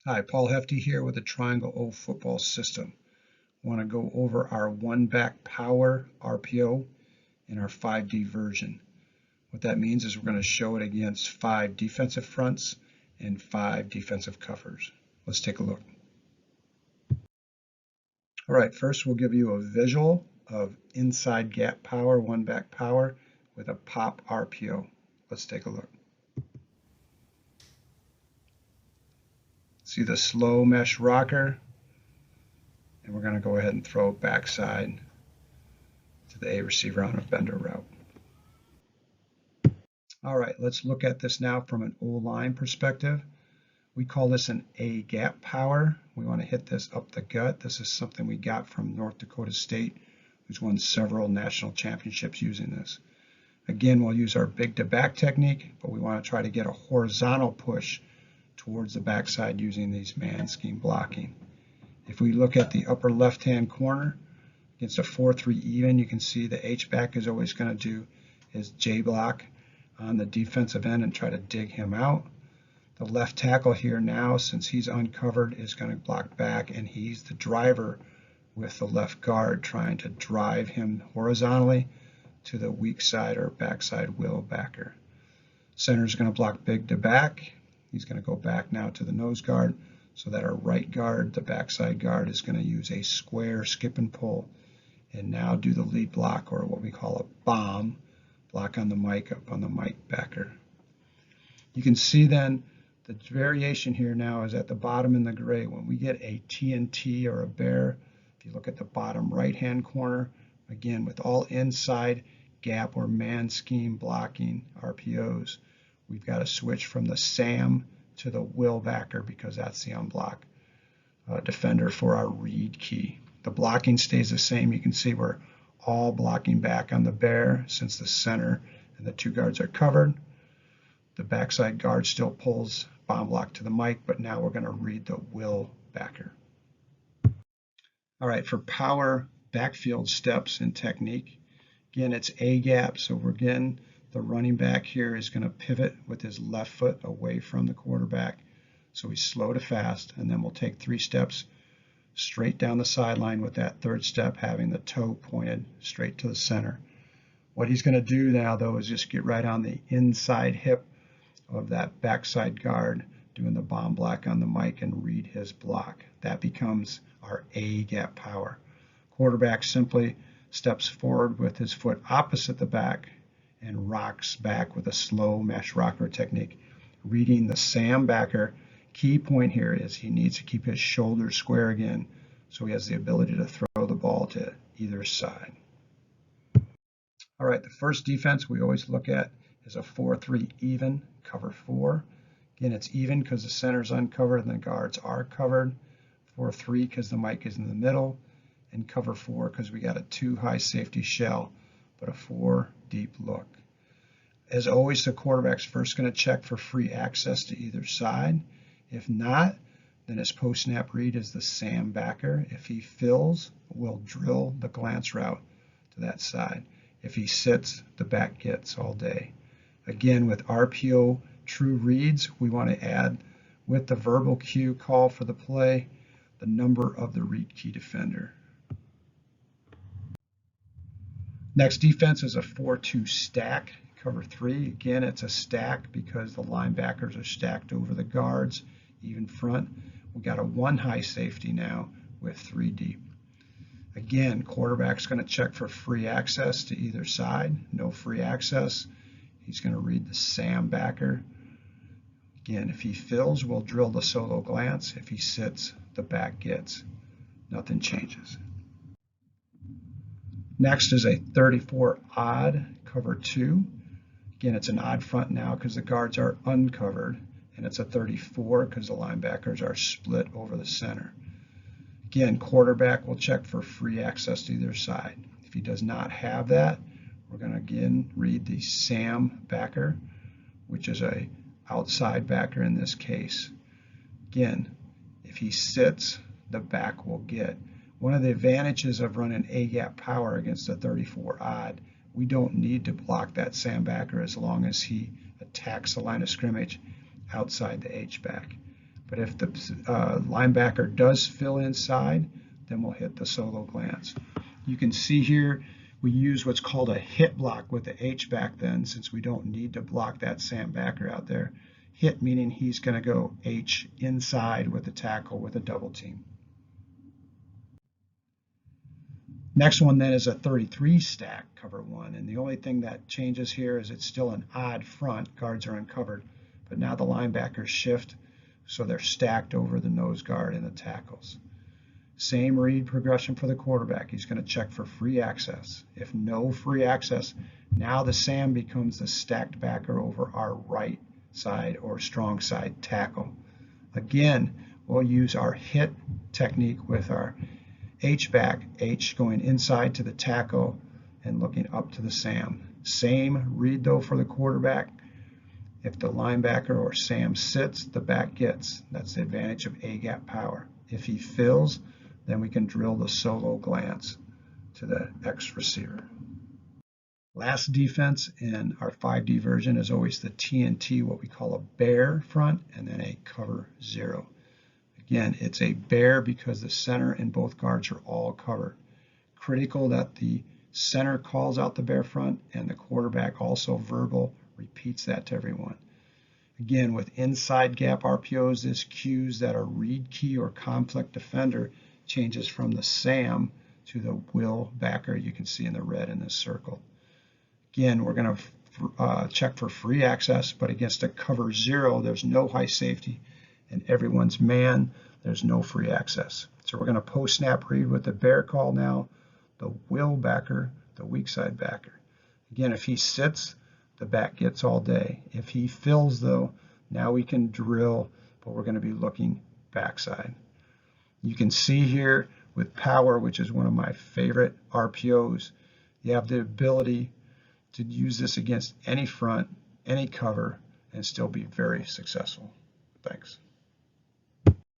Hi, Paul Hefty here with the Triangle O football system. I want to go over our Back Power RPO in our 5D version. What that means is we're going to show it against 5 defensive fronts and 5 defensive covers. Let's take a look. All right, first we'll give you a visual of inside gap power, Back Power with a pop RPO. Let's take a look. See the slow mesh rocker, and we're going to go ahead and throw it backside to the A receiver on a bender route. All right, let's look at this now from an O-line perspective. We call this an A gap power. We want to hit this up the gut. This is something we got from North Dakota State, who's won several national championships using this. Again, we'll use our big to back technique, but we want to try to get a horizontal push towards the backside using these man scheme blocking. If we look at the upper left-hand corner against a 4-3 even, you can see the H-back is always going to do his J-block on the defensive end and try to dig him out. The left tackle here now, since he's uncovered, is going to block back, and he's the driver with the left guard trying to drive him horizontally to the weak side or backside will backer. Center is going to block big to back. He's going to go back now to the nose guard so that our right guard, the backside guard, is going to use a square skip and pull and now do the lead block, or what we call a bomb block on the mic up on the mic backer. You can see then the variation here now is at the bottom in the gray. When we get a TNT or a bear, if you look at the bottom right hand corner, again with all inside gap or man scheme blocking RPOs, we've got to switch from the SAM to the will backer because that's the unblock defender for our read key. The blocking stays the same. You can see we're all blocking back on the bear since the center and the 2 guards are covered. The backside guard still pulls bomb block to the mic, but now we're going to read the will backer. All right, for power backfield steps and technique, again, it's A gap. So we're again, the running back here is going to pivot with his left foot away from the quarterback. So he's slow to fast, and then we'll take 3 steps straight down the sideline with that 3rd step having the toe pointed straight to the center. What he's going to do now, though, is just get right on the inside hip of that backside guard, doing the bomb block on the mic and read his block. That becomes our A gap power. Quarterback simply steps forward with his foot opposite the back and rocks back with a slow mesh rocker technique, reading the SAM backer. Key point here is he needs to keep his shoulders square again so he has the ability to throw the ball to either side. All right, the first defense we always look at is a 4-3 even, cover 4. Again, it's even because the center's uncovered and the guards are covered. 4-3 because the mic is in the middle, and cover 4 because we got a 2 high safety shell, but a 4 deep look. As always, the quarterback's first going to check for free access to either side. If not, then his post-snap read is the SAM backer. If he fills, we'll drill the glance route to that side. If he sits, the back gets all day. Again, with RPO true reads, we want to add with the verbal cue call for the play, the number of the read key defender. Next defense is a 4-2 stack, cover 3. Again, it's a stack because the linebackers are stacked over the guards, even front. We got a 1 high safety now with 3 deep. Again, quarterback's going to check for free access to either side. No free access. He's going to read the SAM backer. Again, if he fills, we'll drill the solo glance. If he sits, the back gets. Nothing changes. Next is a 34 odd, cover 2. Again, it's an odd front now because the guards are uncovered, and it's a 34 because the linebackers are split over the center. Again, quarterback will check for free access to either side. If he does not have that, we're going to again read the SAM backer, which is a outside backer in this case. Again, if he sits, the back will get. One of the advantages of running A gap power against a 34 odd, we don't need to block that SAM backer as long as he attacks the line of scrimmage outside the H back. But if the linebacker does fill inside, then we'll hit the solo glance. You can see here we use what's called a hit block with the H-back then, since we don't need to block that Sam backer out there. Hit meaning he's going to go H inside with the tackle with a double team. Next one then is a 33 stack, cover one. And the only thing that changes here is it's still an odd front. Guards are uncovered. But now the linebackers shift, so they're stacked over the nose guard and the tackles. Same read progression for the quarterback. He's going to check for free access. If no free access, now the Sam becomes the stacked backer over our right side or strong side tackle. Again, we'll use our hit technique with our H-back, H going inside to the tackle and looking up to the Sam. Same read though for the quarterback. If the linebacker or Sam sits, the back gets. That's the advantage of A-gap power. If he fills, then we can drill the solo glance to the X receiver. Last defense in our 5D version is always the TNT, what we call a bear front, and then a cover zero. Again, it's a bear because the center and both guards are all covered. Critical that the center calls out the bear front and the quarterback also verbal repeats that to everyone. Again, with inside gap RPOs, this cues that a read key or conflict defender changes from the Sam to the will backer you can see in the red in this circle. Again, we're going to check for free access, but against a cover zero, there's no high safety, and everyone's man, there's no free access. So we're going to post snap read with the bear call now, the will backer, the weak side backer. Again, if he sits, the back gets all day. If he fills though, now we can drill, but we're going to be looking backside. You can see here with power, which is one of my favorite RPOs, you have the ability to use this against any front, any cover, and still be very successful. Thanks.